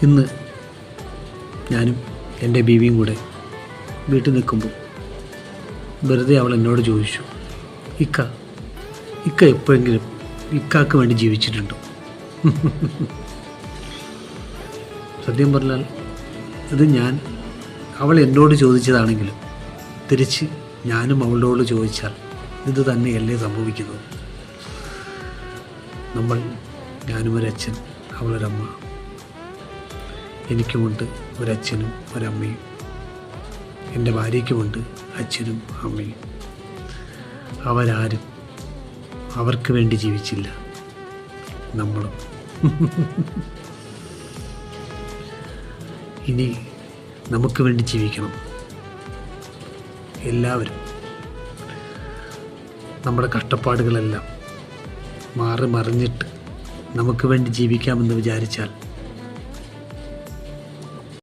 ഇന്ന് ഞാനും എൻ്റെ ബീവിയും കൂടെ വീട്ടിൽ നിൽക്കുമ്പോൾ വെറുതെ അവൾ എന്നോട് ചോദിച്ചു, ഇക്ക എപ്പോഴെങ്കിലും ഇക്കാക്ക് വേണ്ടി ജീവിച്ചിട്ടുണ്ടോ? സത്യം പറഞ്ഞാൽ ഇത് അവൾ എന്നോട് ചോദിച്ചതാണെങ്കിലും തിരിച്ച് ഞാനും അവളോട് ചോദിച്ചാൽ ഇത് തന്നെയല്ലേ സംഭവിക്കുന്നത്. ഞാനും ഒരച്ഛൻ, അവളൊരമ്മ. എനിക്കുമുണ്ട് ഒരച്ഛനും ഒരമ്മയും. എൻ്റെ ഭാര്യയ്ക്കുമുണ്ട് അച്ഛനും അമ്മയും. അവരാരും അവർക്ക് വേണ്ടി ജീവിച്ചില്ല, നമ്മളും. ഇനി നമുക്ക് വേണ്ടി ജീവിക്കണം എല്ലാവരും. നമ്മുടെ കഷ്ടപ്പാടുകളെല്ലാം മാറി മറിഞ്ഞിട്ട് നമുക്ക് വേണ്ടി ജീവിക്കാമെന്ന് വിചാരിച്ചാൽ